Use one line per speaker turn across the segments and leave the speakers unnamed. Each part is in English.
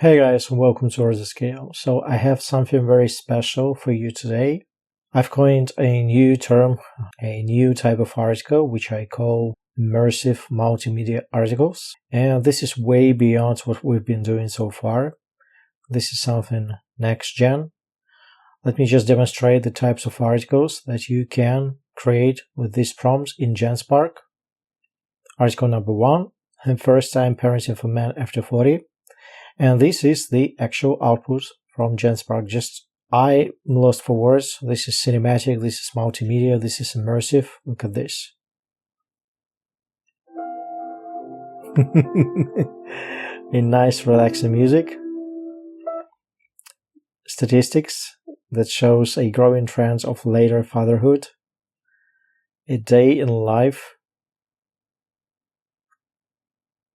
Hey guys, and welcome to Earth Scale. So I have something very special for you today. I've coined a new term, a new type of article, which I call immersive multimedia articles. And this is way beyond what we've been doing so far. This is something next gen. Let me just demonstrate the types of articles that you can create with these prompts in Genspark. Article number 1, first time parenting for men after 40. And this is the actual output from Genspark. I'm lost for words. This is cinematic, this is multimedia, this is immersive. Look at this. A nice relaxing music. Statistics that shows a growing trend of later fatherhood. A day in life.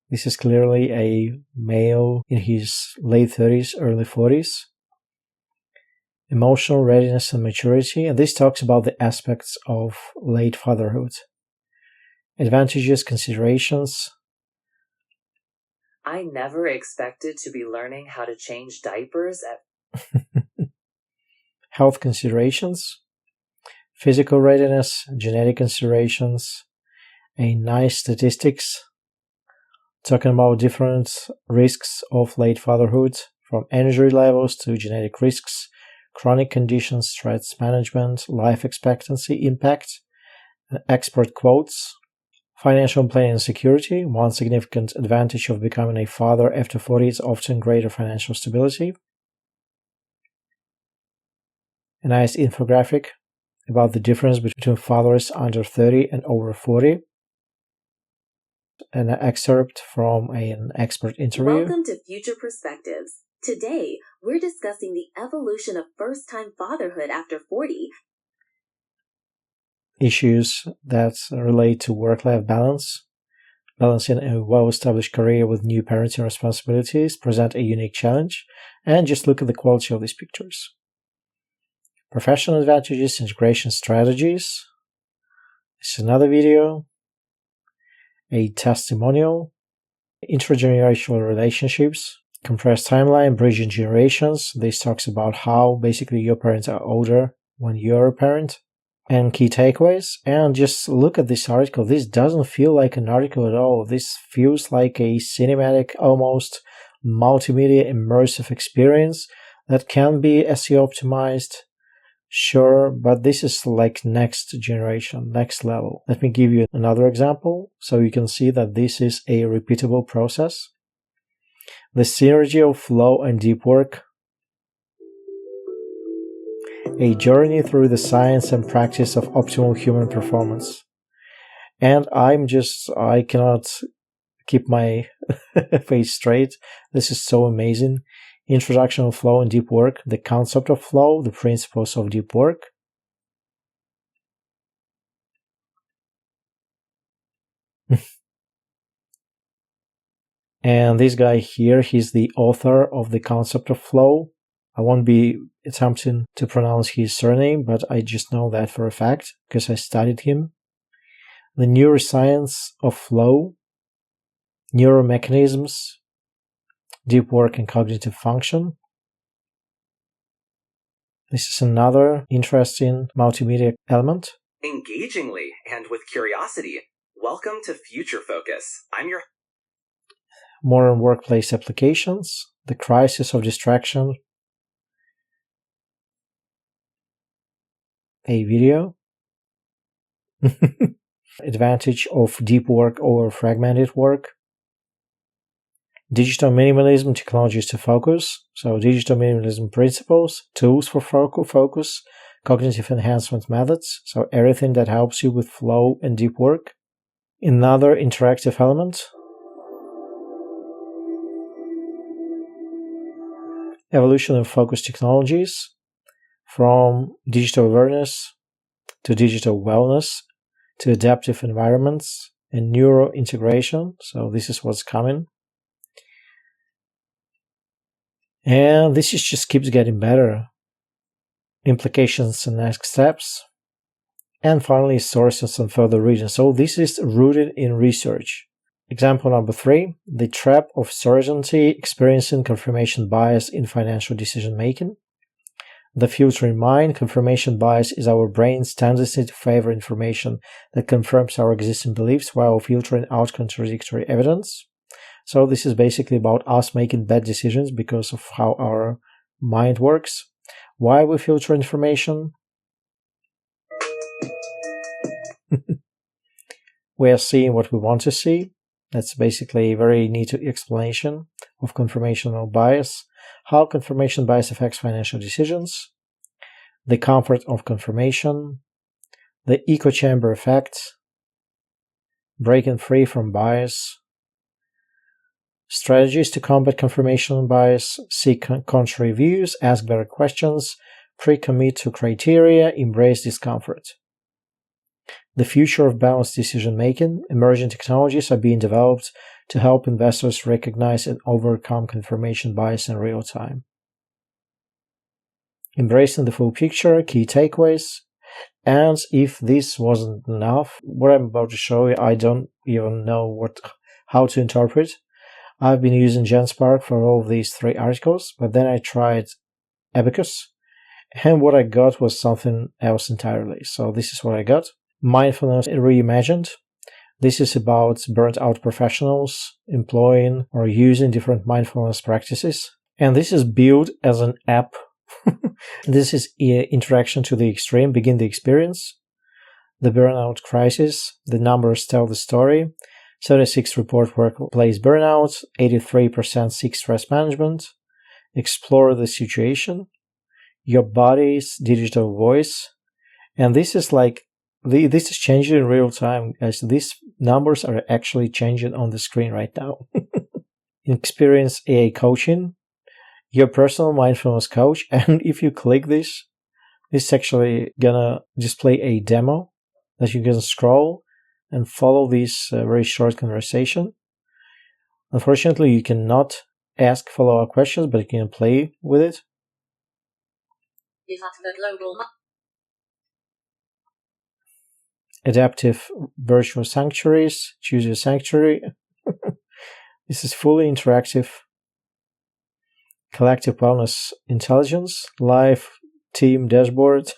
This is clearly a male in his late 30s, early 40s. Emotional readiness and maturity, and this talks about the aspects of late fatherhood. Advantages, considerations.
I never expected to be learning how to change diapers at
Health considerations. Physical readiness, genetic considerations. A nice statistics. Talking about different risks of late fatherhood, from energy levels to genetic risks, chronic conditions, stress management, life expectancy impact, expert quotes, financial planning and security. One significant advantage of becoming a father after 40 is often greater financial stability. A nice infographic about the difference between fathers under 30 and over 40. An excerpt from an expert interview.
Welcome to Future Perspectives. Today, we're discussing the evolution of first-time fatherhood after 40.
Issues that relate to work-life balance. Balancing a well-established career with new parenting responsibilities present a unique challenge. And just look at the quality of these pictures. Professional advantages, integration strategies. This is another video. A testimonial, intergenerational relationships, compressed timeline, bridging generations. This talks about how basically your parents are older when you're a parent, and key takeaways. And just look at this article. This doesn't feel like an article at all. This feels like a cinematic, almost multimedia immersive experience that can be SEO optimized. Sure, but this is like next generation, next level. Let me give you another example so you can see that this is a repeatable process. The synergy of flow and deep work. A journey through the science and practice of optimal human performance. And I cannot keep my face straight. This is so amazing. Introduction of flow and deep work, the concept of flow, the principles of deep work. And this guy here, he's the author of the concept of flow. I won't be attempting to pronounce his surname, but I just know that for a fact because I studied him. The neuroscience of flow, neuromechanisms, deep work and cognitive function. This is another interesting multimedia element.
Engagingly and with curiosity, welcome to Future Focus. I'm your
Modern workplace applications, the crisis of distraction, a video, advantage of deep work over fragmented work, digital minimalism, technologies to focus, so digital minimalism principles, tools for focus, cognitive enhancement methods, so everything that helps you with flow and deep work. Another interactive element, evolution of focus technologies, from digital awareness to digital wellness to adaptive environments and neuro integration. So this is what's coming. And this just keeps getting better. Implications and next steps. And finally, sources and further reading. So this is rooted in research. Example number 3, the trap of certainty, experiencing confirmation bias in financial decision making. The filtering mind, confirmation bias is our brain's tendency to favor information that confirms our existing beliefs while filtering out contradictory evidence. So this is basically about us making bad decisions because of how our mind works. Why we filter information? We are seeing what we want to see. That's basically a very neat explanation of confirmational bias. How confirmation bias affects financial decisions. The comfort of confirmation. The echo chamber effect. Breaking free from bias. Strategies to combat confirmation bias. Seek contrary views. Ask better questions. Pre-commit to criteria. Embrace discomfort. The future of balanced decision-making. Emerging technologies are being developed to help investors recognize and overcome confirmation bias in real time. Embracing the full picture, key takeaways. And if this wasn't enough, what I'm about to show you, I don't even know how to interpret. I've been using Genspark for all of these 3 articles, but then I tried Abacus, and what I got was something else entirely. So this is what I got. Mindfulness reimagined. This is about burnt out professionals employing or using different mindfulness practices. And this is built as an app. This is interaction to the extreme. Begin the experience. The burnout crisis. The numbers tell the story. 36 report workplace burnout. 83% seek stress management. Explore the situation. Your body's digital voice. And this is this is changing in real time, guys. These numbers are actually changing on the screen right now. Experience AA coaching, your personal mindfulness coach. And if you click this is actually gonna display a demo that you can scroll and follow this very short conversation. Unfortunately, you cannot ask follow-up questions, but you can play with it. Adaptive virtual sanctuaries. Choose your sanctuary. This is fully interactive. Collective wellness intelligence. Live team dashboard.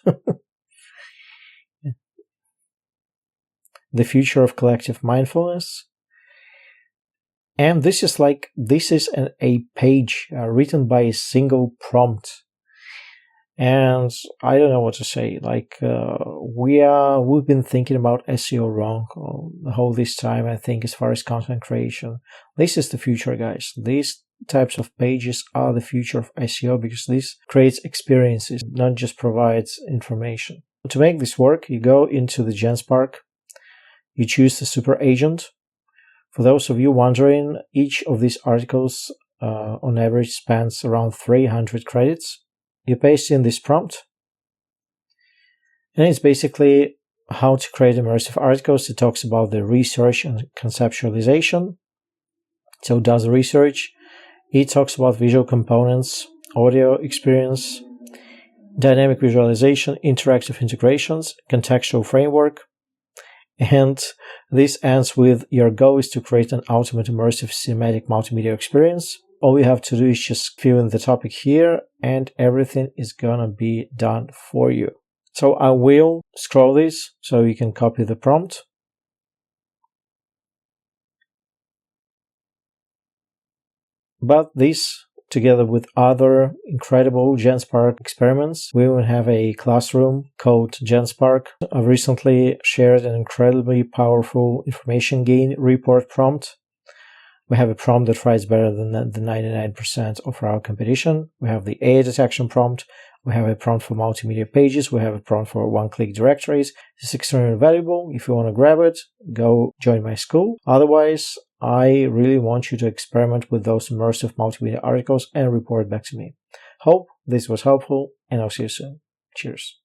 The future of collective mindfulness. And this is a page written by a single prompt. And I don't know what to say. We've been thinking about SEO wrong the whole this time, I think, as far as content creation. This is the future, guys. These types of pages are the future of SEO because this creates experiences, not just provides information. To make this work, you go into the Genspark. You choose the super agent. For those of you wondering, each of these articles on average spans around 300 credits. You paste in this prompt, and it's basically how to create immersive articles. It talks about the research and conceptualization. So it does research. It talks about visual components, audio experience, dynamic visualization, interactive integrations, contextual framework. And this ends with your goal is to create an ultimate immersive cinematic multimedia experience. All you have to do is just fill in the topic here and everything is gonna be done for you. So I will scroll this so you can copy the prompt. But this, together with other incredible Genspark experiments, we will have a classroom called Genspark. I've recently shared an incredibly powerful information gain report prompt. We have a prompt that writes better than the 99% of our competition. We have the AI detection prompt. We have a prompt for multimedia pages. We have a prompt for one-click directories. This is extremely valuable. If you want to grab it, go join my school. Otherwise, I really want you to experiment with those immersive multimedia articles and report back to me. Hope this was helpful, and I'll see you soon. Cheers.